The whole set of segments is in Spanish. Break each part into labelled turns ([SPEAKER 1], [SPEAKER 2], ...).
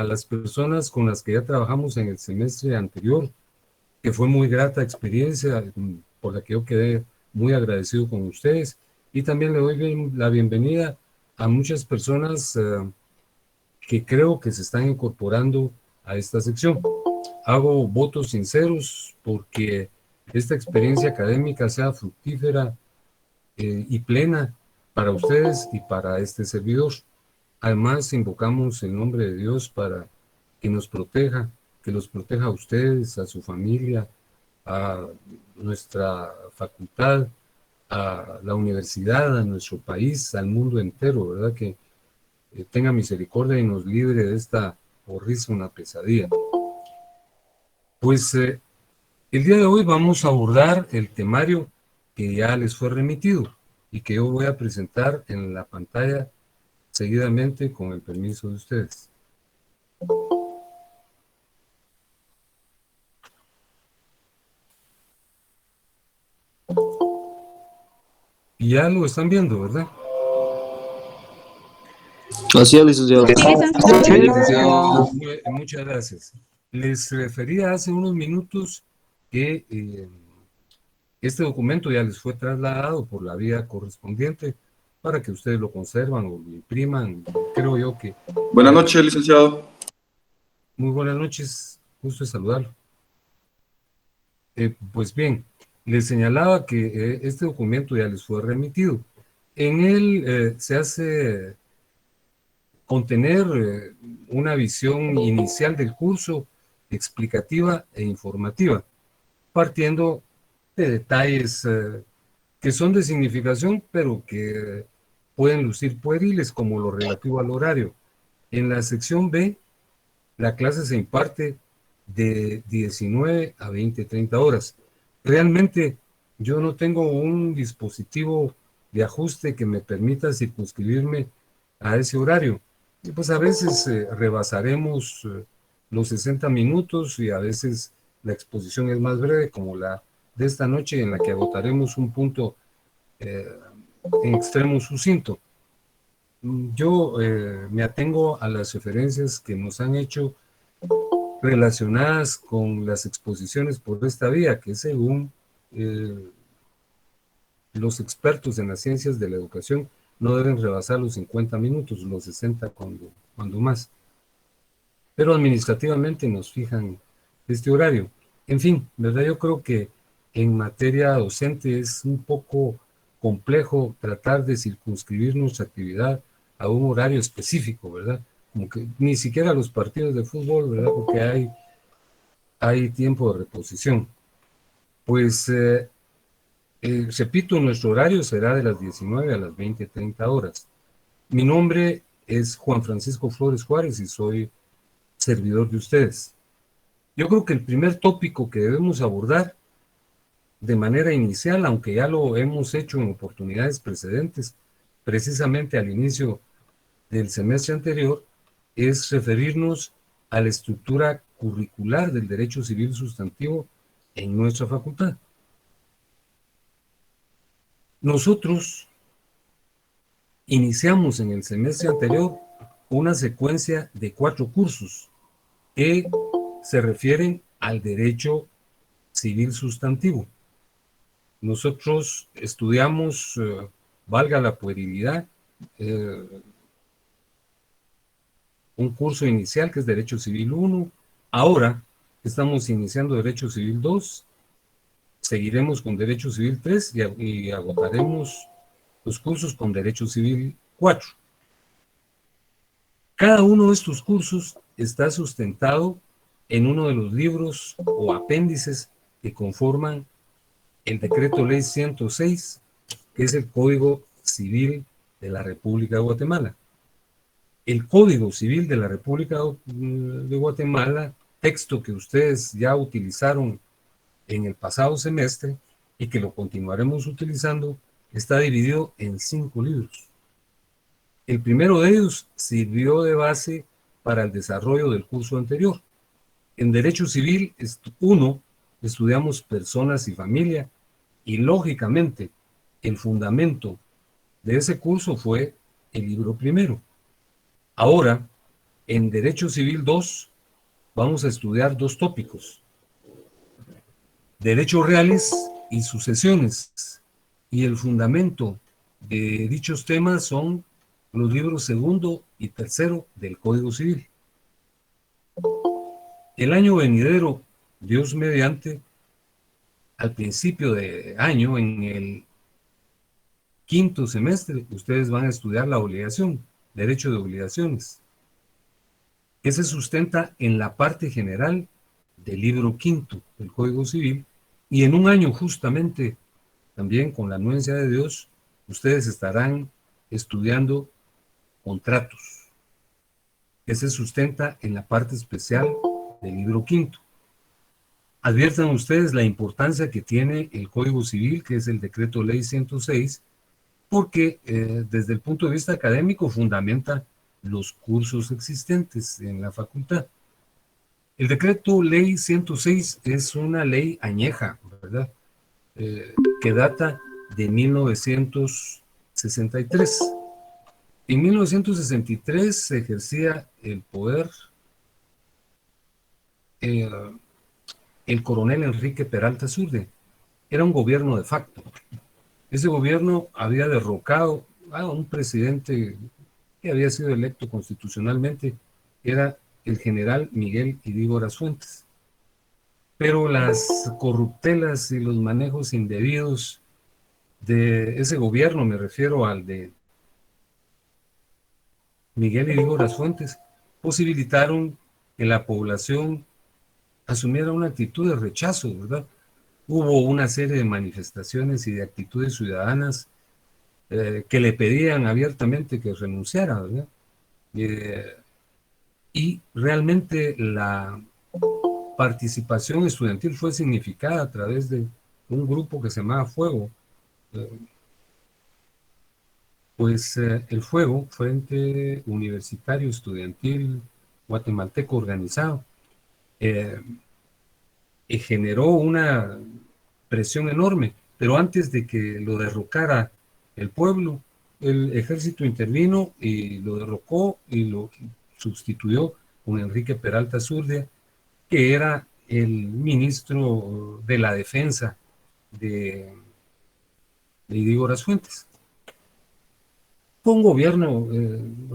[SPEAKER 1] a las personas con las que ya trabajamos en el semestre anterior, que fue muy grata experiencia, por la que yo quedé muy agradecido con ustedes. Y también le doy la bienvenida a muchas personas que creo que se están incorporando a esta sección. Hago votos sinceros porque esta experiencia académica sea fructífera y plena para ustedes y para este servidor. Además, invocamos el nombre de Dios para que nos proteja, que los proteja a ustedes, a su familia, a nuestra facultad, a la universidad, a nuestro país, al mundo entero, ¿verdad? Que tenga misericordia y nos libre de esta horrísona pesadilla. Pues el día de hoy vamos a abordar el temario que ya les fue remitido y que yo voy a presentar en la pantalla seguidamente con el permiso de ustedes. Y ya lo están viendo, ¿verdad?
[SPEAKER 2] Así es, licenciado.
[SPEAKER 3] Sí, licenciado.
[SPEAKER 1] Muchas gracias. Les refería hace unos minutos que este documento ya les fue trasladado por la vía correspondiente para que ustedes lo conservan o lo impriman. Creo yo que...
[SPEAKER 3] Buenas noches, licenciado.
[SPEAKER 1] Muy buenas noches, gusto de saludarlo. Pues bien, les señalaba que este documento ya les fue remitido. En él se hace contener una visión inicial del curso, explicativa e informativa, partiendo de detalles que son de significación, pero que pueden lucir pueriles, como lo relativo al horario. En la sección B, la clase se imparte de 19 a 20-30 horas. Realmente yo no tengo un dispositivo de ajuste que me permita circunscribirme a ese horario. Y pues a veces rebasaremos los 60 minutos y a veces la exposición es más breve, como la de esta noche, en la que agotaremos un punto en extremo sucinto. Yo me atengo a las referencias que nos han hecho relacionadas con las exposiciones por esta vía, que según los expertos en las ciencias de la educación no deben rebasar los 50 minutos, los 60 cuando más. Pero administrativamente nos fijan este horario. En fin, ¿verdad? Yo creo que en materia docente es un poco complejo tratar de circunscribir nuestra actividad a un horario específico, ¿verdad? Como que ni siquiera los partidos de fútbol, ¿verdad? Porque hay tiempo de reposición. Pues, repito, nuestro horario será de las 19 a las 20:30 horas. Mi nombre es Juan Francisco Flores Juárez y soy servidor de ustedes. Yo creo que el primer tópico que debemos abordar de manera inicial, aunque ya lo hemos hecho en oportunidades precedentes, precisamente al inicio del semestre anterior, es referirnos a la estructura curricular del derecho civil sustantivo en nuestra facultad. Nosotros iniciamos en el semestre anterior una secuencia de 4 cursos que se refieren al derecho civil sustantivo. Nosotros estudiamos, valga la puerilidad, un curso inicial que es Derecho Civil 1. Ahora estamos iniciando Derecho Civil 2. Seguiremos con Derecho Civil 3 y agotaremos los cursos con Derecho Civil 4. Cada uno de estos cursos está sustentado en uno de los libros o apéndices que conforman el Decreto Ley 106, que es el Código Civil de la República de Guatemala. El Código Civil de la República de Guatemala, texto que ustedes ya utilizaron en el pasado semestre y que lo continuaremos utilizando, está dividido en 5 libros. El primero de ellos sirvió de base para el desarrollo del curso anterior. En Derecho Civil 1 estudiamos personas y familia y lógicamente el fundamento de ese curso fue el libro primero. Ahora, En Derecho Civil 2 vamos a estudiar dos tópicos: derechos reales y sucesiones. Y el fundamento de dichos temas son los libros segundo y tercero del Código Civil. El año venidero, Dios mediante, al principio de año, en el quinto semestre, ustedes van a estudiar la obligación, derecho de obligaciones, que se sustenta en la parte general del libro quinto del Código Civil, y en un año justamente, también con la anuencia de Dios, ustedes estarán estudiando contratos, que se sustenta en la parte especial del libro quinto. Adviertan ustedes la importancia que tiene el Código Civil, que es el Decreto Ley 106, porque desde el punto de vista académico fundamenta los cursos existentes en la facultad. El Decreto Ley 106 es una ley añeja, ¿verdad? Que data de 1963. En 1963 se ejercía el poder el coronel Enrique Peralta Zurde. Era un gobierno de facto. Ese gobierno había derrocado a un presidente que había sido electo constitucionalmente, era el general Miguel Ydígoras Fuentes. Pero las corruptelas y los manejos indebidos de ese gobierno, me refiero al de Miguel Ydígoras Fuentes, posibilitaron que la población asumiera una actitud de rechazo, ¿verdad? Hubo una serie de manifestaciones y de actitudes ciudadanas que le pedían abiertamente que renunciara, ¿verdad? Y realmente la participación estudiantil fue significada a través de un grupo que se llamaba Fuego. El Fuego, Frente Universitario Estudiantil Guatemalteco Organizado, generó una presión enorme, pero antes de que lo derrocara el pueblo, el ejército intervino y lo derrocó y lo sustituyó con Enrique Peralta Zurdia, que era el ministro de la defensa de Ydígoras Fuentes. Fue un gobierno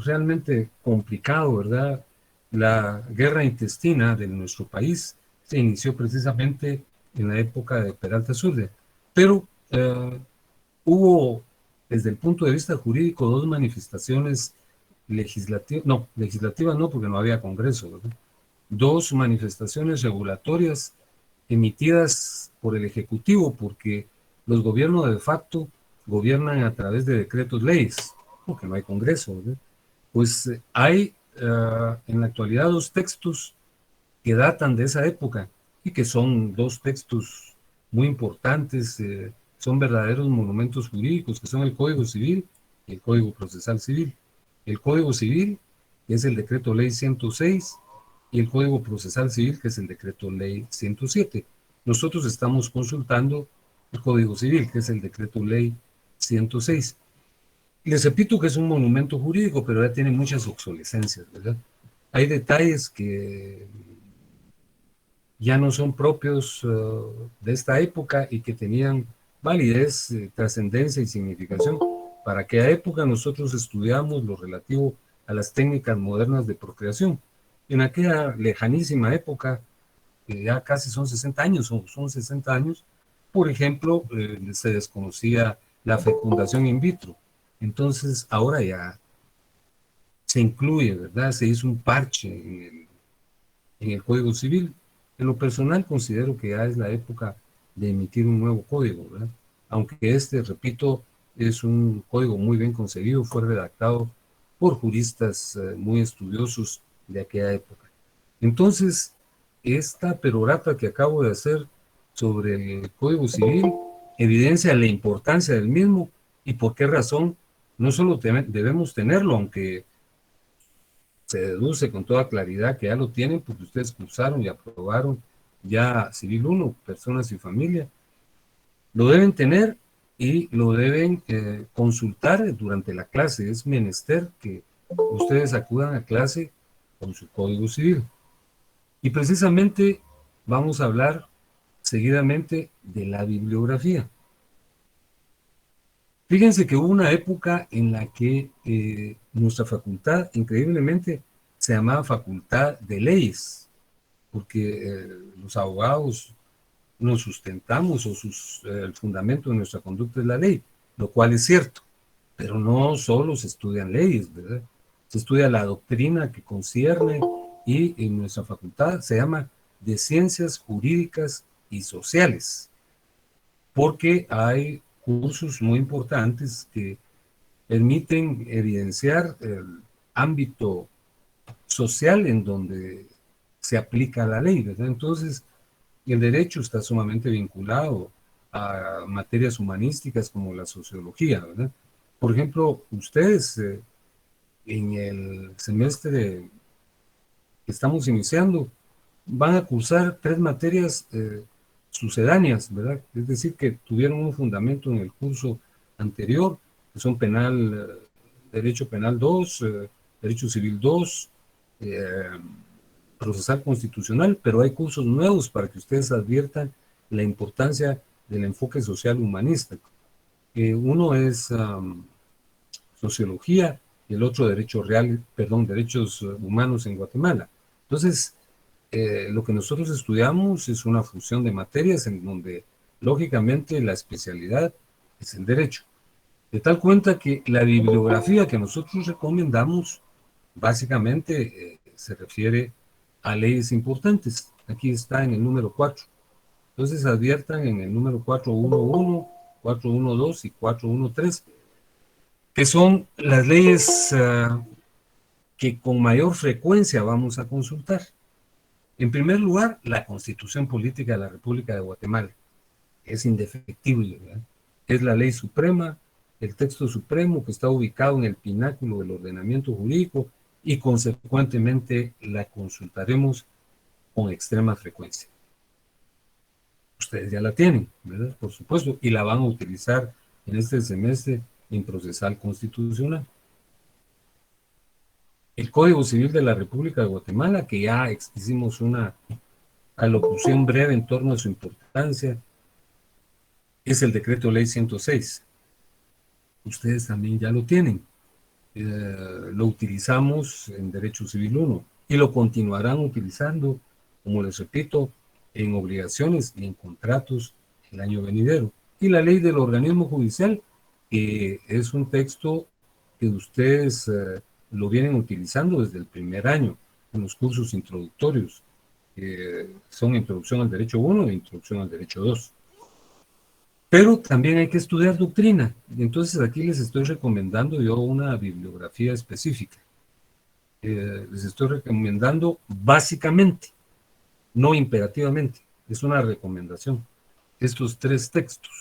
[SPEAKER 1] realmente complicado, ¿verdad? La guerra intestina de nuestro país se inició precisamente en la época de Peralta Zurdia, pero hubo, desde el punto de vista jurídico, dos manifestaciones legislativas no, porque no había Congreso, ¿verdad? Dos manifestaciones regulatorias emitidas por el Ejecutivo, porque los gobiernos de facto gobiernan a través de decretos leyes, porque no hay Congreso, ¿verdad? Pues hay en la actualidad dos textos que datan de esa época y que son dos textos muy importantes, son verdaderos monumentos jurídicos, que son el Código Civil y el Código Procesal Civil. El Código Civil, que es el Decreto Ley 106, y el Código Procesal Civil, que es el Decreto Ley 107. Nosotros estamos consultando el Código Civil, que es el Decreto Ley 106. Les repito que es un monumento jurídico, pero ya tiene muchas obsolescencias, ¿verdad? Hay detalles que ya no son propios de esta época y que tenían validez, trascendencia y significación. Para aquella época nosotros estudiamos lo relativo a las técnicas modernas de procreación. En aquella lejanísima época, ya casi son 60 años, son 60 años, por ejemplo, se desconocía la fecundación in vitro. Entonces, ahora ya se incluye, ¿verdad? Se hizo un parche en el Código Civil. En lo personal, considero que ya es la época de emitir un nuevo código, ¿verdad? Aunque repito, es un código muy bien concebido, fue redactado por juristas muy estudiosos de aquella época. Entonces, esta perorata que acabo de hacer sobre el Código Civil evidencia la importancia del mismo y por qué razón no solo debemos tenerlo, aunque se deduce con toda claridad que ya lo tienen porque ustedes cursaron y aprobaron ya Civil 1, personas y familia. Lo deben tener y lo deben consultar durante la clase. Es menester que ustedes acudan a clase con su Código Civil. Y precisamente vamos a hablar seguidamente de la bibliografía. Fíjense que hubo una época en la que nuestra facultad, increíblemente, se llamaba Facultad de Leyes, porque los abogados nos sustentamos, el fundamento de nuestra conducta es la ley, lo cual es cierto, pero no solo se estudian leyes, ¿verdad? Se estudia la doctrina que concierne y en nuestra facultad se llama de Ciencias Jurídicas y Sociales, porque hay cursos muy importantes que permiten evidenciar el ámbito social en donde se aplica la ley, ¿verdad? Entonces, el derecho está sumamente vinculado a materias humanísticas como la sociología, ¿verdad? Por ejemplo, ustedes en el semestre que estamos iniciando van a cursar 3 materias sucedáneas, ¿verdad? Es decir, que tuvieron un fundamento en el curso anterior, que son Derecho Penal 2, Derecho Civil 2, Procesal Constitucional, pero hay cursos nuevos para que ustedes adviertan la importancia del enfoque social humanista. Uno es Sociología y el otro Derechos Humanos en Guatemala. Entonces, lo que nosotros estudiamos es una fusión de materias en donde, lógicamente, la especialidad es el derecho. De tal cuenta que la bibliografía que nosotros recomendamos, básicamente, se refiere a leyes importantes. Aquí está en el número 4. Entonces, adviertan en el número 411, 412 y 413, que son las leyes que con mayor frecuencia vamos a consultar. En primer lugar, la Constitución Política de la República de Guatemala. Es indefectible, ¿verdad? Es la ley suprema, el texto supremo que está ubicado en el pináculo del ordenamiento jurídico y consecuentemente la consultaremos con extrema frecuencia. Ustedes ya la tienen, ¿verdad? Por supuesto, y la van a utilizar en este semestre en procesal constitucional. El Código Civil de la República de Guatemala, que ya hicimos una alocución breve en torno a su importancia, es el Decreto Ley 106. Ustedes también ya lo tienen. Lo utilizamos en Derecho Civil 1 y lo continuarán utilizando, como les repito, en obligaciones y en contratos el año venidero. Y la ley del organismo judicial, que es un texto que ustedes lo vienen utilizando desde el primer año en los cursos introductorios, que son Introducción al Derecho 1 e Introducción al Derecho 2. Pero también hay que estudiar doctrina. Entonces aquí les estoy recomendando yo una bibliografía específica. Les estoy recomendando básicamente, no imperativamente. Es una recomendación. Estos 3 textos,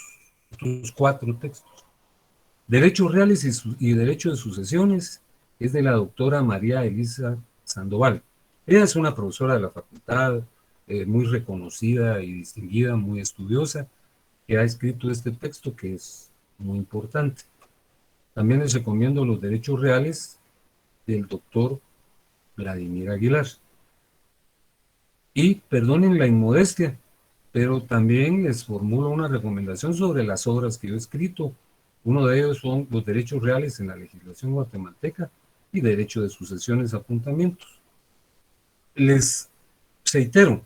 [SPEAKER 1] estos 4 textos. Derechos Reales y Derecho de Sucesiones es de la doctora María Elisa Sandoval. Ella es una profesora de la facultad, muy reconocida y distinguida, muy estudiosa, que ha escrito este texto que es muy importante. También les recomiendo Los Derechos Reales del doctor Vladimir Aguilar. Y perdonen la inmodestia, pero también les formulo una recomendación sobre las obras que yo he escrito. Uno de ellos son Los Derechos Reales en la Legislación Guatemalteca y Derecho de Sucesiones y Apuntamientos. Les reitero,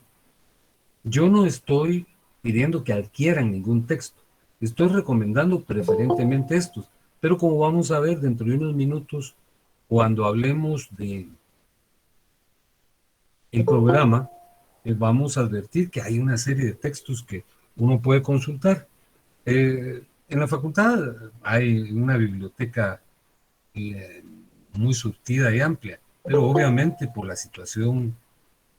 [SPEAKER 1] yo no estoy pidiendo que adquieran ningún texto. Estoy recomendando preferentemente estos. Pero como vamos a ver dentro de unos minutos, cuando hablemos de el programa, vamos a advertir que hay una serie de textos que uno puede consultar. En la facultad hay una biblioteca muy surtida y amplia, pero obviamente por la situación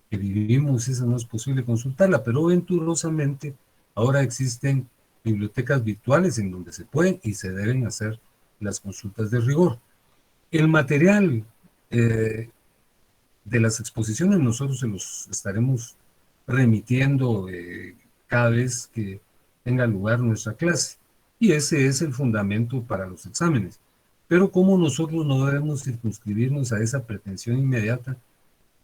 [SPEAKER 1] que vivimos, esa no es posible consultarla, pero venturosamente ahora existen bibliotecas virtuales en donde se pueden y se deben hacer las consultas de rigor. El material de las exposiciones nosotros se los estaremos remitiendo cada vez que tenga lugar nuestra clase, y ese es el fundamento para los exámenes. Pero como nosotros no debemos circunscribirnos a esa pretensión inmediata,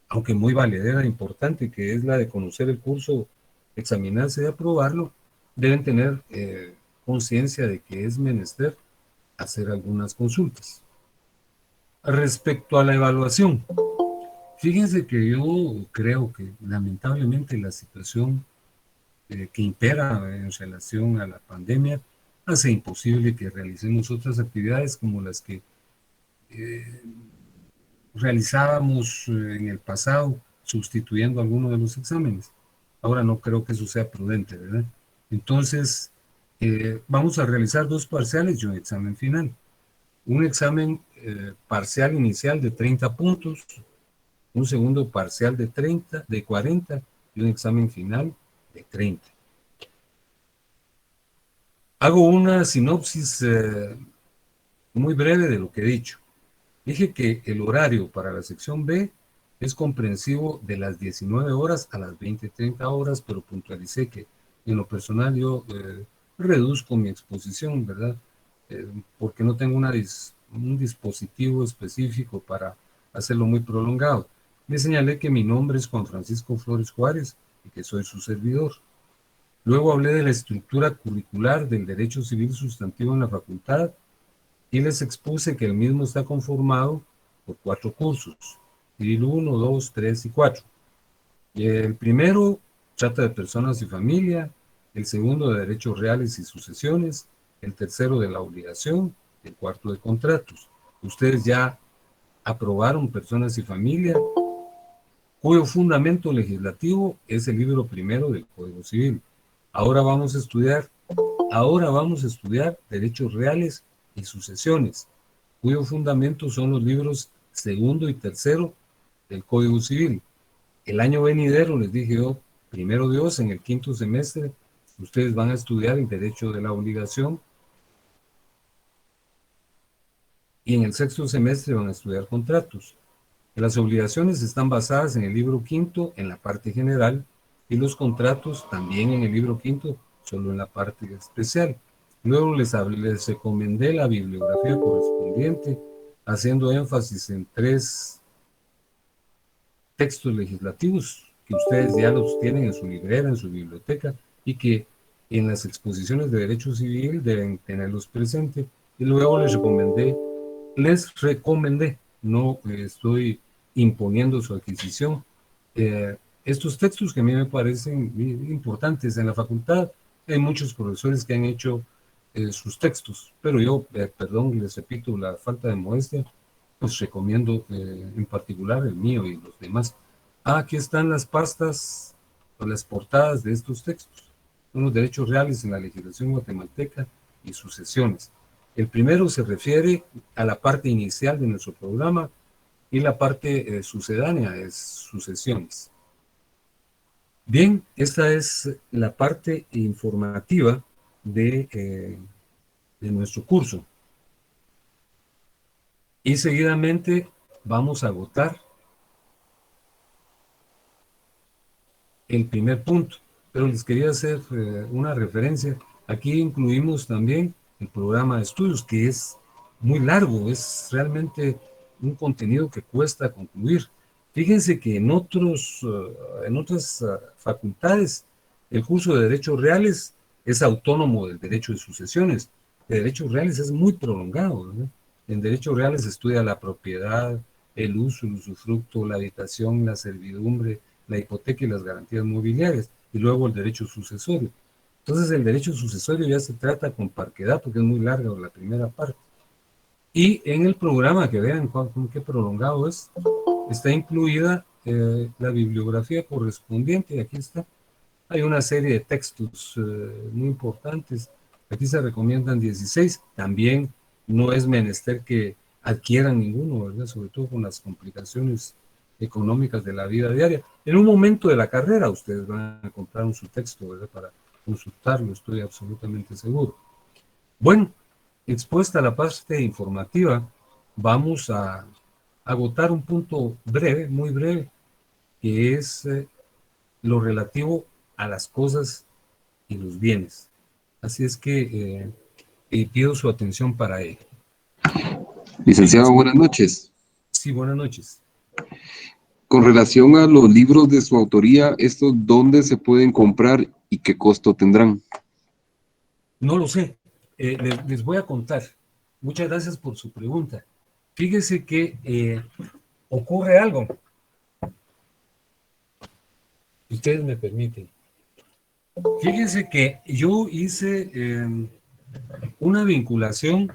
[SPEAKER 1] aunque muy valedera, importante, que es la de conocer el curso, examinarse y aprobarlo, deben tener conciencia de que es menester hacer algunas consultas. Respecto a la evaluación, fíjense que yo creo que lamentablemente la situación que impera en relación a la pandemia hace imposible que realicemos otras actividades como las que realizábamos en el pasado, sustituyendo algunos de los exámenes. Ahora no creo que eso sea prudente, ¿verdad? Entonces, vamos a realizar 2 parciales y un examen final. Un examen parcial inicial de 30 puntos, un segundo parcial de 30, de 40 y un examen final de 30. Hago una sinopsis muy breve de lo que he dicho. Dije que el horario para la sección B es comprensivo de las 19 horas a las 20:30 horas, pero puntualicé que en lo personal yo reduzco mi exposición, ¿verdad? Porque no tengo un dispositivo específico para hacerlo muy prolongado. Le señalé que mi nombre es Juan Francisco Flores Juárez y que soy su servidor. Luego hablé de la estructura curricular del derecho civil sustantivo en la facultad y les expuse que el mismo está conformado por 4 cursos, civil 1, 2, 3 y 4. El primero trata de personas y familia, el segundo de derechos reales y sucesiones, el tercero de la obligación, el cuarto de contratos. Ustedes ya aprobaron personas y familia, cuyo fundamento legislativo es el libro primero del Código Civil. Ahora vamos a estudiar derechos reales y sucesiones, cuyo fundamento son los libros segundo y tercero del Código Civil. El año venidero, les dije yo, primero Dios, en el 5º semestre, ustedes van a estudiar el derecho de la obligación y en el 6º semestre van a estudiar contratos. Las obligaciones están basadas en el libro 5º, en la parte general, y los contratos también en el libro 5º, solo en la parte especial. Luego les recomendé la bibliografía correspondiente, haciendo énfasis en 3 textos legislativos que ustedes ya los tienen en su librera, en su biblioteca, y que en las exposiciones de derecho civil deben tenerlos presentes. Y luego les recomendé, no estoy imponiendo su adquisición, estos textos que a mí me parecen importantes. En la facultad hay muchos profesores que han hecho sus textos, pero yo, perdón, les repito la falta de modestia, pues recomiendo en particular el mío y los demás. Aquí están las pastas o las portadas de estos textos. Son los derechos reales en la legislación guatemalteca y sucesiones. El primero se refiere a la parte inicial de nuestro programa y la parte sucedánea es sucesiones. Bien, esta es la parte informativa de nuestro curso. Y seguidamente vamos a agotar el primer punto, pero les quería hacer una referencia. Aquí incluimos también el programa de estudios, que es muy largo, es realmente un contenido que cuesta concluir. Fíjense que en otras facultades, el curso de Derechos Reales es autónomo del derecho de sucesiones. De Derechos Reales es muy prolongado, ¿verdad? En Derechos Reales se estudia la propiedad, el uso, el usufructo, la habitación, la servidumbre, la hipoteca y las garantías mobiliarias, y luego el derecho sucesorio. Entonces el derecho sucesorio ya se trata con parquedad, porque es muy larga la primera parte. Y en el programa, que vean qué prolongado es, está incluida la bibliografía correspondiente, aquí está. Hay una serie de textos muy importantes, aquí se recomiendan 16, también no es menester que adquieran ninguno, ¿verdad? Sobre todo con las complicaciones económicas de la vida diaria. En un momento de la carrera ustedes van a comprar su texto, ¿verdad? Para consultarlo, estoy absolutamente seguro. Bueno, expuesta la parte informativa, vamos a agotar un punto breve, muy breve, que es lo relativo a las cosas y los bienes. Así es que pido su atención para ello.
[SPEAKER 3] Licenciado, buenas noches.
[SPEAKER 1] Sí, buenas noches.
[SPEAKER 3] Con relación a los libros de su autoría, ¿estos dónde se pueden comprar y qué costo tendrán?
[SPEAKER 1] No lo sé. Les voy a contar. Muchas gracias por su pregunta. Fíjese que ocurre algo. Ustedes me permiten. Fíjense que yo hice una vinculación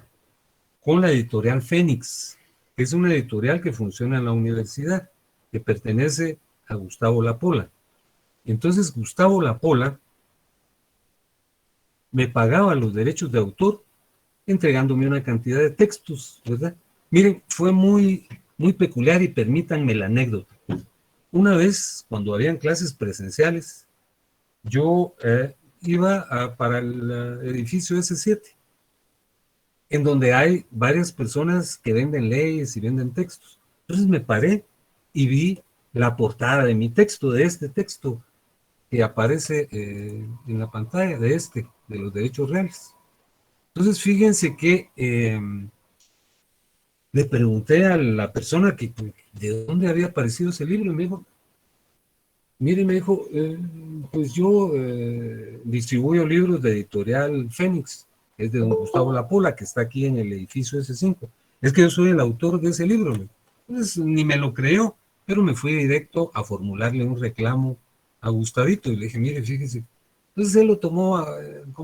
[SPEAKER 1] con la editorial Fénix, que es una editorial que funciona en la universidad, que pertenece a Gustavo Lapola. Entonces Gustavo Lapola me pagaba los derechos de autor entregándome una cantidad de textos, ¿verdad? Miren, fue muy, muy peculiar y permítanme la anécdota. Una vez, cuando habían clases presenciales, yo iba para el edificio S7, en donde hay varias personas que venden leyes y venden textos. Entonces me paré y vi la portada de mi texto, de este texto que aparece en la pantalla, de los derechos reales. Entonces fíjense que le pregunté a la persona de dónde había aparecido ese libro y me dijo, mire, me dijo, pues yo distribuyo libros de editorial Fénix, es de don Gustavo Lapola, que está aquí en el edificio S5. Es que yo soy el autor de ese libro. Entonces ni me lo creyó, pero me fui directo a formularle un reclamo a Gustavito y le dije, mire, fíjese. Entonces él lo tomó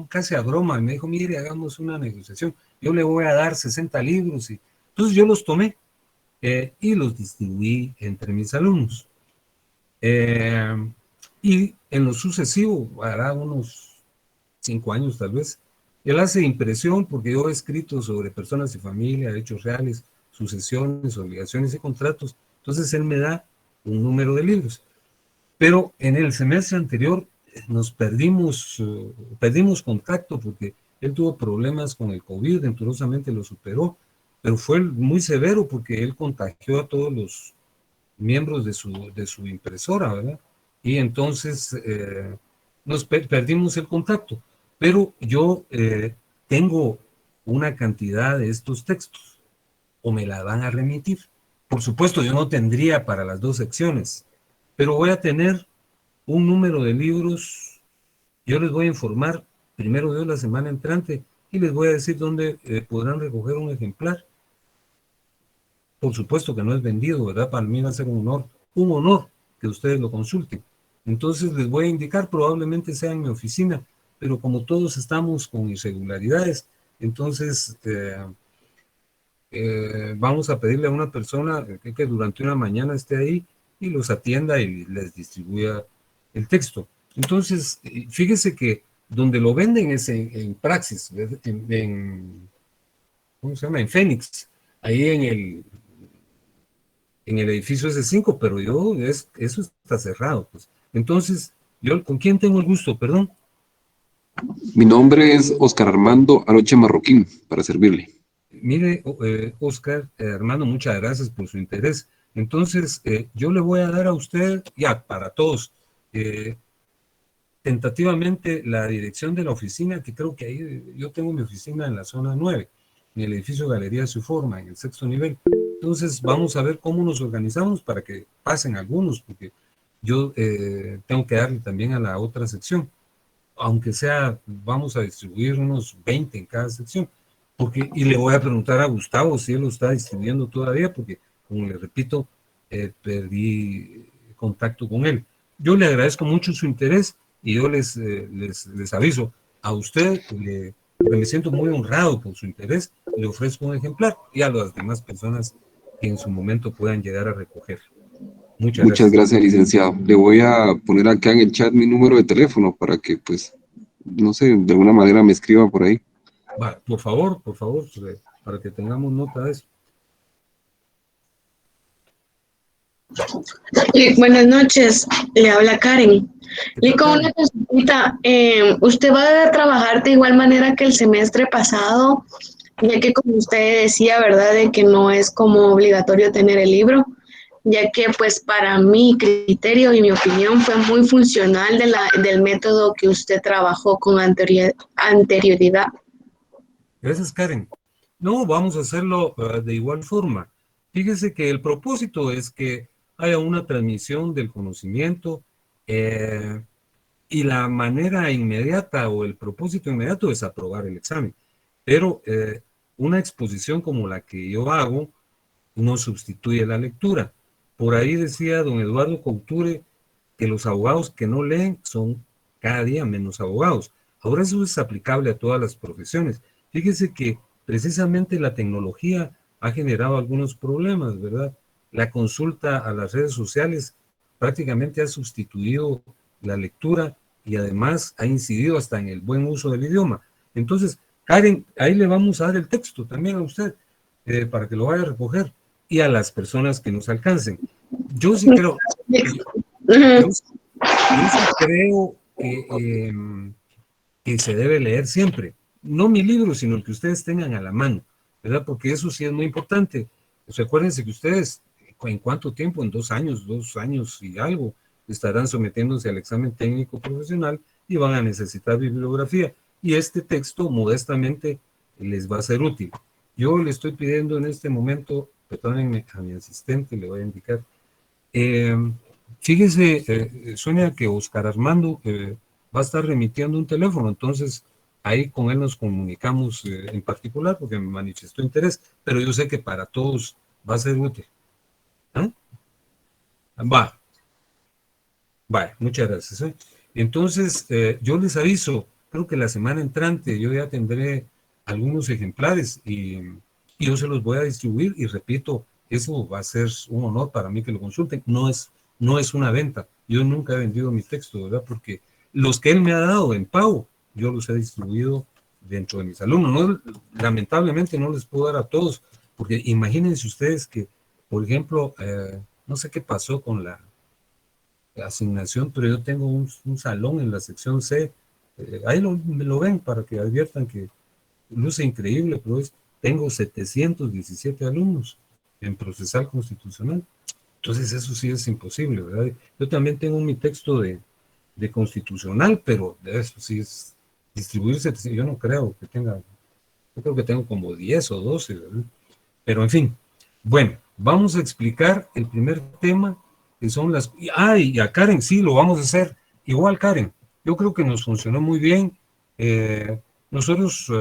[SPEAKER 1] casi a broma y me dijo, mire, hagamos una negociación. Yo le voy a dar 60 libros. Entonces yo los tomé y los distribuí entre mis alumnos. Y en lo sucesivo, hará unos 5 años tal vez, él hace impresión porque yo he escrito sobre personas y familia, hechos reales, sucesiones, obligaciones y contratos. Entonces él me da un número de libros. Pero en el semestre anterior nos perdimos contacto porque él tuvo problemas con el COVID, venturosamente lo superó, pero fue muy severo porque él contagió a todos los miembros de su impresora, ¿verdad? Y entonces nos perdimos el contacto. Pero yo tengo una cantidad de estos textos, o me la van a remitir. Por supuesto, yo no tendría para las dos secciones, pero voy a tener un número de libros. Yo les voy a informar primero de la semana entrante y les voy a decir dónde podrán recoger un ejemplar. Por supuesto que no es vendido, ¿verdad? Para mí va a ser un honor que ustedes lo consulten. Entonces les voy a indicar, probablemente sea en mi oficina, pero como todos estamos con irregularidades, entonces vamos a pedirle a una persona que durante una mañana esté ahí y los atienda y les distribuya el texto. Entonces, fíjese que donde lo venden es en Praxis, ¿cómo se llama? En Fénix, ahí en el edificio S5, pero eso está cerrado, pues. Entonces, ¿con quién tengo el gusto? Perdón.
[SPEAKER 3] Mi nombre es Oscar Armando Aroche Marroquín, para servirle.
[SPEAKER 1] Mire, Oscar, hermano, muchas gracias por su interés. Entonces, yo le voy a dar a usted, ya, para todos, tentativamente la dirección de la oficina, que creo que ahí yo tengo mi oficina en la zona 9, en el edificio Galería Suforma, en el 6º nivel. Entonces, vamos a ver cómo nos organizamos para que pasen algunos, porque yo tengo que darle también a la otra sección. Aunque sea, vamos a distribuir unos 20 en cada sección. Y le voy a preguntar a Gustavo si él lo está distribuyendo todavía, porque, como le repito, perdí contacto con él. Yo le agradezco mucho su interés y yo les aviso a usted, porque me siento muy honrado por su interés, le ofrezco un ejemplar y a las demás personas que en su momento puedan llegar a recoger. Muchas
[SPEAKER 3] Muchas
[SPEAKER 1] gracias.
[SPEAKER 3] gracias, licenciado. Le voy a poner acá en el chat mi número de teléfono para que, pues, no sé, de alguna manera me escriba por ahí.
[SPEAKER 1] Va, por favor, para que tengamos nota de eso.
[SPEAKER 2] Buenas noches, le habla Karen. Y con una consulta, ¿usted va a trabajar de igual manera que el semestre pasado? Ya que como usted decía, ¿verdad? De que no es como obligatorio tener el libro, ya que pues para mi criterio y mi opinión fue muy funcional del método que usted trabajó con anterioridad.
[SPEAKER 1] Gracias, Karen. No, vamos a hacerlo de igual forma. Fíjese que el propósito es que haya una transmisión del conocimiento, y la manera inmediata o el propósito inmediato es aprobar el examen. Pero una exposición como la que yo hago no sustituye la lectura. Por ahí decía don Eduardo Couture que los abogados que no leen son cada día menos abogados. Ahora eso es aplicable a todas las profesiones. Fíjese que precisamente la tecnología ha generado algunos problemas, ¿verdad? La consulta a las redes sociales prácticamente ha sustituido la lectura y además ha incidido hasta en el buen uso del idioma. Entonces, Karen, ahí le vamos a dar el texto también a usted para que lo vaya a recoger y a las personas que nos alcancen. Yo sí creo, yo sí creo que se debe leer siempre. No mi libro, sino el que ustedes tengan a la mano, ¿verdad? Porque eso sí es muy importante. Recuérdense que ustedes, ¿en cuánto tiempo? En 2 años y algo, estarán sometiéndose al examen técnico profesional y van a necesitar bibliografía. Y este texto, modestamente, les va a ser útil. Yo le estoy pidiendo en este momento, perdónenme a mi asistente, le voy a indicar. Fíjese, Sonia, que Oscar Armando va a estar remitiendo un teléfono, entonces ahí con él nos comunicamos en particular porque me manifestó interés, pero yo sé que para todos va a ser útil. ¿Ah? Va, muchas gracias. Entonces, yo les aviso, creo que la semana entrante yo ya tendré algunos ejemplares y yo se los voy a distribuir y repito, eso va a ser un honor para mí que lo consulten. No es una venta. Yo nunca he vendido mi texto, ¿verdad? Porque los que él me ha dado en pago, yo los he distribuido dentro de mis alumnos. No, lamentablemente no les puedo dar a todos, porque imagínense ustedes que, por ejemplo, no sé qué pasó con la asignación, pero yo tengo un salón en la sección C. Ahí lo ven para que adviertan que luce increíble, pero tengo 717 alumnos en procesal constitucional. Entonces eso sí es imposible, ¿verdad? Yo también tengo mi texto de constitucional, pero de eso sí es distribuirse. Yo no creo que tenga, yo creo que tengo como 10 o 12, ¿verdad? Pero en fin, bueno, vamos a explicar el primer tema, que son las... y a Karen sí, lo vamos a hacer. Igual, Karen, yo creo que nos funcionó muy bien. Nosotros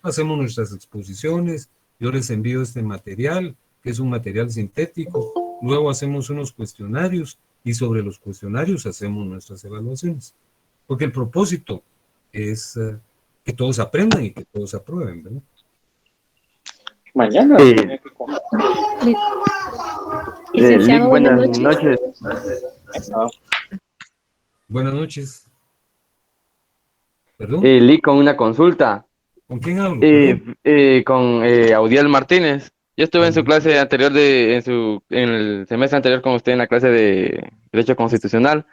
[SPEAKER 1] hacemos nuestras exposiciones, yo les envío este material, que es un material sintético, luego hacemos unos cuestionarios y sobre los cuestionarios hacemos nuestras evaluaciones. Porque el propósito es que todos aprendan y que todos aprueben, ¿verdad?
[SPEAKER 4] Mañana.
[SPEAKER 5] Licenciado,
[SPEAKER 4] buenas noches.
[SPEAKER 1] Buenas noches. ¿Perdón?
[SPEAKER 4] Lick, con una consulta.
[SPEAKER 1] ¿Con quién hablo?
[SPEAKER 4] Con Audiel Martínez. Yo estuve en su clase anterior, en el semestre anterior con usted en la clase de Derecho Constitucional.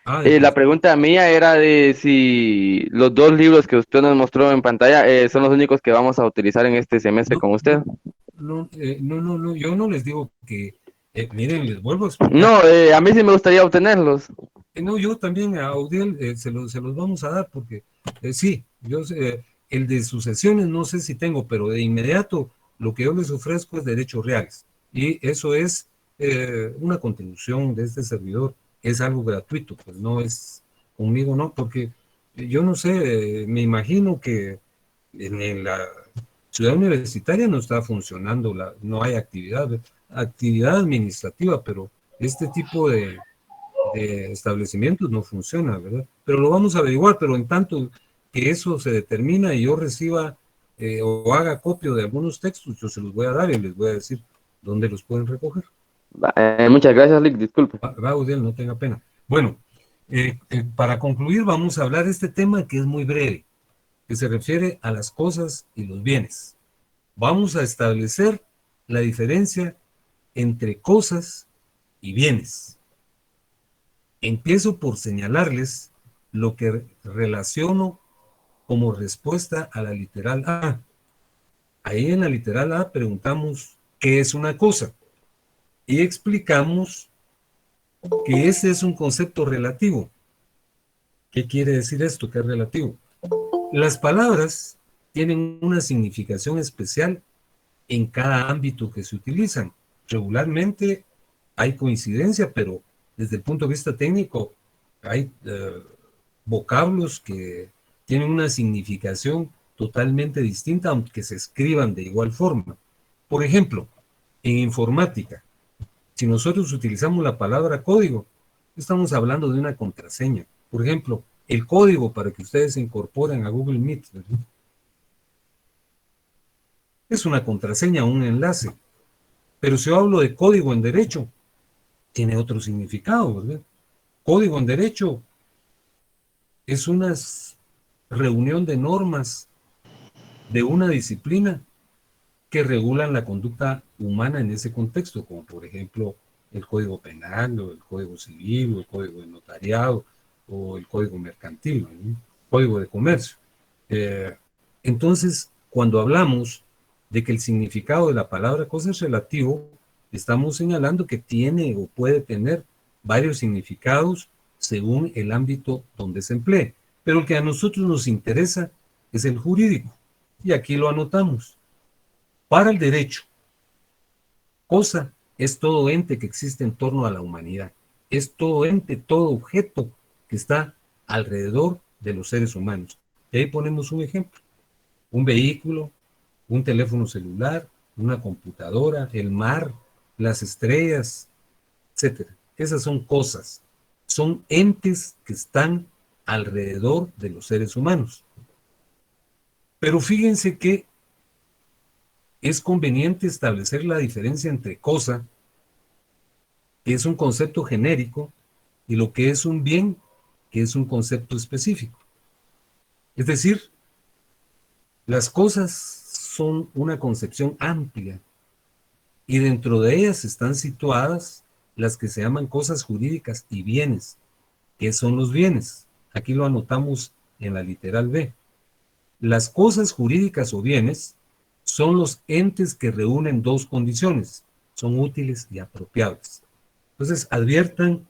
[SPEAKER 4] La pregunta mía era de si los 2 libros que usted nos mostró en pantalla son los únicos que vamos a utilizar en este semestre con usted.
[SPEAKER 1] No, yo no les digo que, miren, les vuelvo a explicar.
[SPEAKER 4] No, a mí sí me gustaría obtenerlos.
[SPEAKER 1] No, yo también a Audiel se los vamos a dar porque sí, yo el de sucesiones no sé si tengo, pero de inmediato lo que yo les ofrezco es derechos reales y eso es una contribución de este servidor, es algo gratuito, pues no es conmigo, no, porque yo no sé, me imagino que en la ciudad universitaria no está funcionando, no hay actividad administrativa, pero este tipo de establecimientos no funciona, ¿verdad? Pero lo vamos a averiguar, pero en tanto que eso se determina y yo reciba o haga copia de algunos textos, yo se los voy a dar y les voy a decir dónde los pueden recoger.
[SPEAKER 4] Muchas gracias, Lick, disculpe.
[SPEAKER 1] Va, Udiel, no tenga pena. Bueno, para concluir vamos a hablar de este tema que es muy breve, que se refiere a las cosas y los bienes. Vamos a establecer la diferencia entre cosas y bienes. Empiezo por señalarles lo que relaciono como respuesta a la literal A. Ahí en la literal A preguntamos ¿qué es una cosa? Y explicamos que ese es un concepto relativo. ¿Qué quiere decir esto que es relativo? Las palabras tienen una significación especial en cada ámbito que se utilizan. Regularmente hay coincidencia, pero desde el punto de vista técnico hay vocablos que tienen una significación totalmente distinta, aunque se escriban de igual forma. Por ejemplo, en informática, si nosotros utilizamos la palabra código, estamos hablando de una contraseña. Por ejemplo, el código para que ustedes se incorporen a Google Meet, ¿verdad? Es una contraseña, un enlace. Pero si yo hablo de código en derecho, tiene otro significado, ¿verdad? Código en derecho es una reunión de normas de una disciplina que regulan la conducta humana en ese contexto, como por ejemplo el Código Penal, o el Código Civil, o el Código de Notariado, o el Código Mercantil, ¿no? Código de Comercio. Entonces, cuando hablamos de que el significado de la palabra cosa es relativo, estamos señalando que tiene o puede tener varios significados según el ámbito donde se emplee. Pero el que a nosotros nos interesa es el jurídico. Y aquí lo anotamos. Para el derecho, cosa es todo ente que existe en torno a la humanidad. Es todo ente, todo objeto que está alrededor de los seres humanos. Y ahí ponemos un ejemplo. Un vehículo, un teléfono celular, una computadora, el mar, las estrellas, etc. Esas son cosas. Son entes que están alrededor de los seres humanos. Pero fíjense que es conveniente establecer la diferencia entre cosa, que es un concepto genérico, y lo que es un bien, que es un concepto específico. Es decir, las cosas son una concepción amplia, y dentro de ellas están situadas las que se llaman cosas jurídicas y bienes. ¿Qué son los bienes? Aquí lo anotamos en la literal B. Las cosas jurídicas o bienes son los entes que reúnen dos condiciones, son útiles y apropiables. Entonces, adviertan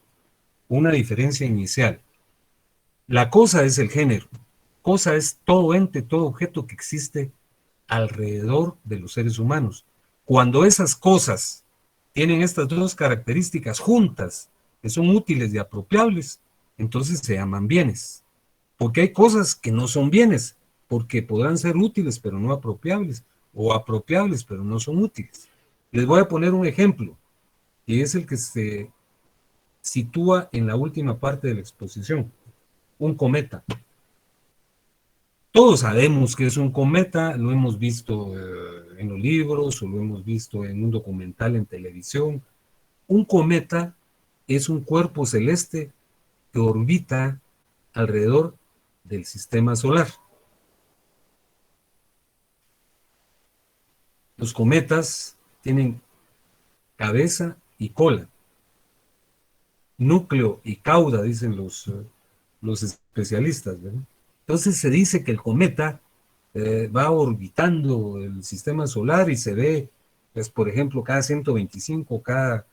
[SPEAKER 1] una diferencia inicial. La cosa es el género. Cosa es todo ente, todo objeto que existe alrededor de los seres humanos. Cuando esas cosas tienen estas dos características juntas, que son útiles y apropiables, entonces se llaman bienes. Porque hay cosas que no son bienes, porque podrán ser útiles pero no apropiables, o apropiables pero no son útiles. Les voy a poner un ejemplo, y es el que se sitúa en la última parte de la exposición. Un cometa. Todos sabemos que es un cometa, lo hemos visto en los libros, o lo hemos visto en un documental en televisión. Un cometa es un cuerpo celeste que orbita alrededor del sistema solar. Los cometas tienen cabeza y cola, núcleo y cauda, dicen los especialistas, ¿verdad? Entonces se dice que el cometa va orbitando el sistema solar y se ve, pues, por ejemplo, cada 125, cada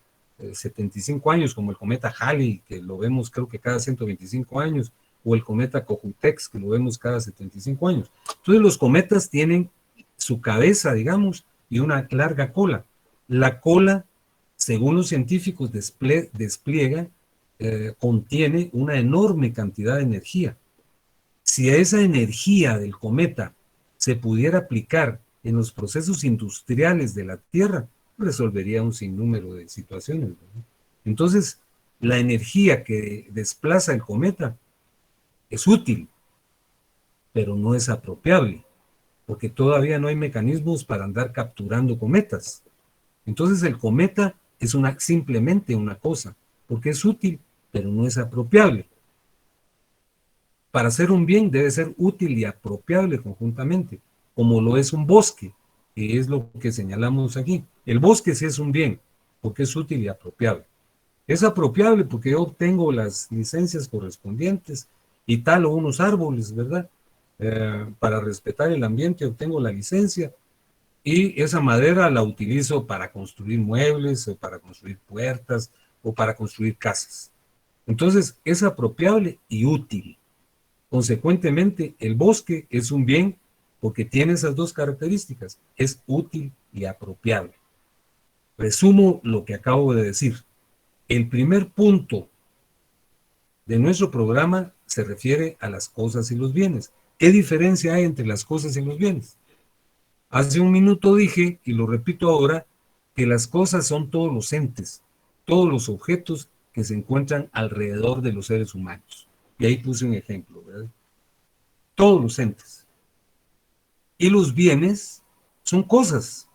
[SPEAKER 1] 75 años, como el cometa Halley, que lo vemos creo que cada 125 años, o el cometa Cojutex, que lo vemos cada 75 años. Entonces los cometas tienen su cabeza, digamos, y una larga cola. La cola, según los científicos, despliega, contiene una enorme cantidad de energía. Si a esa energía del cometa se pudiera aplicar en los procesos industriales de la Tierra, resolvería un sinnúmero de situaciones, ¿verdad? Entonces, la energía que desplaza el cometa es útil, pero no es apropiable, porque todavía no hay mecanismos para andar capturando cometas. Entonces el cometa es simplemente una cosa, porque es útil, pero no es apropiable. Para hacer un bien debe ser útil y apropiable conjuntamente, como lo es un bosque, que es lo que señalamos aquí. El bosque sí es un bien, porque es útil y apropiable. Es apropiable porque yo obtengo las licencias correspondientes y talo unos árboles, ¿verdad? Para respetar el ambiente obtengo la licencia y esa madera la utilizo para construir muebles o para construir puertas o para construir casas. Entonces es apropiable y útil. Consecuentemente, el bosque es un bien porque tiene esas dos características, es útil y apropiable. Resumo lo que acabo de decir. El primer punto de nuestro programa se refiere a las cosas y los bienes. ¿Qué diferencia hay entre las cosas y los bienes? Hace un minuto dije, y lo repito ahora, que las cosas son todos los entes, todos los objetos que se encuentran alrededor de los seres humanos. Y ahí puse un ejemplo, ¿verdad? Todos los entes. Y los bienes son cosas,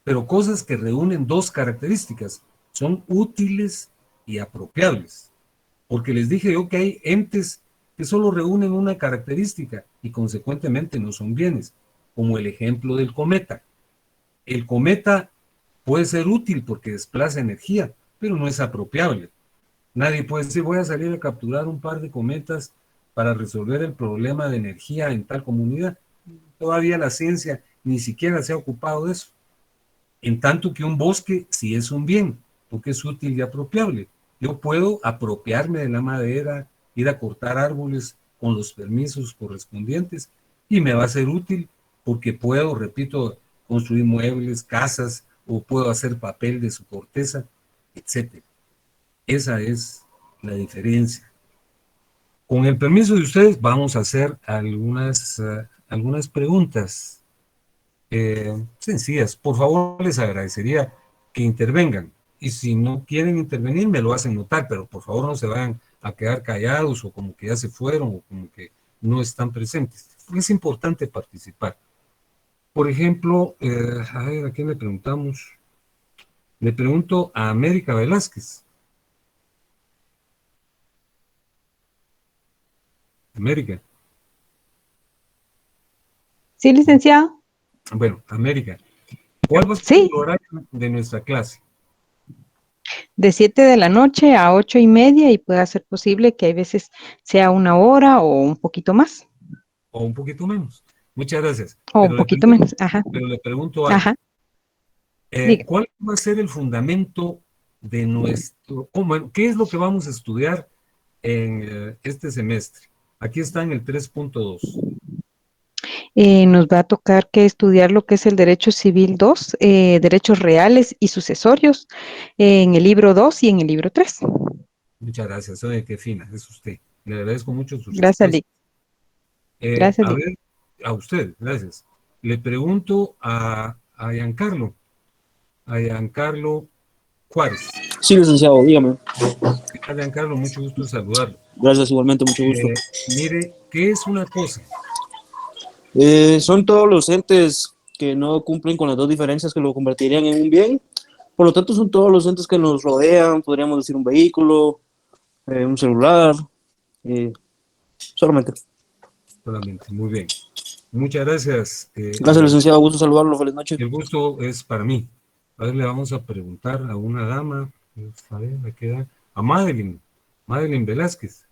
[SPEAKER 1] pero cosas que reúnen dos características. Son útiles y apropiables. Porque les dije yo que hay entes que solo reúnen una característica y consecuentemente no son bienes, como el ejemplo del cometa. El cometa puede ser útil porque desplaza energía, pero no es apropiable. Nadie puede decir, voy a salir a capturar un par de cometas para resolver el problema de energía en tal comunidad. Todavía la ciencia ni siquiera se ha ocupado de eso. En tanto que un bosque sí es un bien, porque es útil y apropiable. Yo puedo apropiarme de la madera, ir a cortar árboles con los permisos correspondientes y me va a ser útil porque puedo, repito, construir muebles, casas, o puedo hacer papel de su corteza, etc. Esa es la diferencia. Con el permiso de ustedes, vamos a hacer algunas preguntas sencillas. Por favor, les agradecería que intervengan. Y si no quieren intervenir, me lo hacen notar, pero por favor no se vayan a quedar callados o como que ya se fueron o como que no están presentes. Es importante participar. Por ejemplo, a ver, ¿a quién le preguntamos? Le pregunto a América Velázquez. América.
[SPEAKER 5] Sí, licenciado.
[SPEAKER 1] Bueno, América. ¿Cuál va a ser
[SPEAKER 5] Sí,
[SPEAKER 1] el horario de nuestra clase?
[SPEAKER 5] de 7 de la noche a 8:30 y puede ser posible que a veces sea 1 hora o un poquito más
[SPEAKER 1] O un poquito menos. Muchas gracias.
[SPEAKER 5] o un poquito menos. Ajá,
[SPEAKER 1] Pero le pregunto algo.
[SPEAKER 5] ajá. Diga.
[SPEAKER 1] ¿Cuál va a ser el fundamento de nuestro... ¿Qué es lo que vamos a estudiar en este semestre? Aquí está en el 3.2.
[SPEAKER 5] Nos va a tocar que estudiar lo que es el Derecho Civil 2, derechos reales y sucesorios, en el libro 2 y en el libro 3.
[SPEAKER 1] Muchas gracias. Oye, qué fina es usted. Le agradezco mucho sus
[SPEAKER 5] Gracias,
[SPEAKER 1] respuestas.
[SPEAKER 5] Gracias,
[SPEAKER 1] A ver, a usted, gracias. Le pregunto a Giancarlo Juárez.
[SPEAKER 6] Sí, licenciado, dígame.
[SPEAKER 1] ¿Qué tal, Giancarlo? Mucho gusto en saludarlo.
[SPEAKER 6] Gracias, igualmente, mucho gusto.
[SPEAKER 1] Mire, ¿qué es una cosa?
[SPEAKER 6] Son todos los entes que no cumplen con las dos diferencias que lo convertirían en un bien. Por lo tanto, son todos los entes que nos rodean, podríamos decir un vehículo, un celular, solamente.
[SPEAKER 1] Solamente, muy bien. Muchas gracias.
[SPEAKER 6] Gracias, licenciado, gusto saludarlo, feliz noche.
[SPEAKER 1] El gusto es para mí. A ver, le vamos a preguntar a una dama, a ver, me queda, a Madeline Velázquez.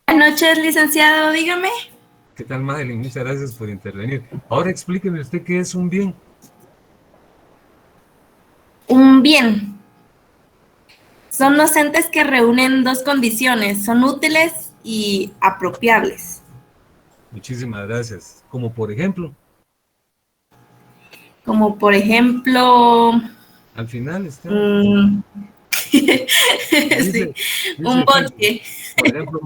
[SPEAKER 7] Buenas noches, licenciado, dígame.
[SPEAKER 1] ¿Qué tal, Madeline? Muchas gracias por intervenir. Ahora explíqueme usted qué es un bien.
[SPEAKER 7] Un bien. Son los entes que reúnen dos condiciones, son útiles y apropiables.
[SPEAKER 1] Muchísimas gracias. Como por ejemplo.
[SPEAKER 7] Como por ejemplo...
[SPEAKER 1] Al final está.
[SPEAKER 7] Sí, un bosque.
[SPEAKER 1] Por ejemplo,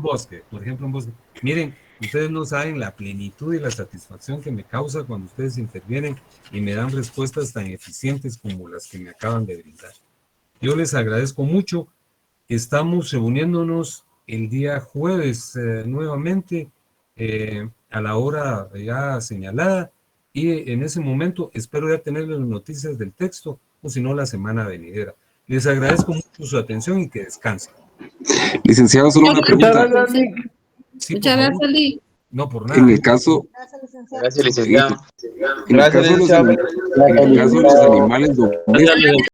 [SPEAKER 1] un bosque. Miren, ustedes no saben la plenitud y la satisfacción que me causa cuando ustedes intervienen y me dan respuestas tan eficientes como las que me acaban de brindar. Yo les agradezco mucho. Estamos reuniéndonos el día jueves nuevamente a la hora ya señalada y en ese momento espero ya tener las noticias del texto o si no la semana venidera. Les agradezco mucho su atención y que descansen.
[SPEAKER 3] Licenciado, solo una pregunta.
[SPEAKER 1] Sí,
[SPEAKER 8] muchas gracias, Lee.
[SPEAKER 1] No, por nada.
[SPEAKER 3] En el caso...
[SPEAKER 4] Gracias, licenciado.
[SPEAKER 3] En el caso de los animales domésticos,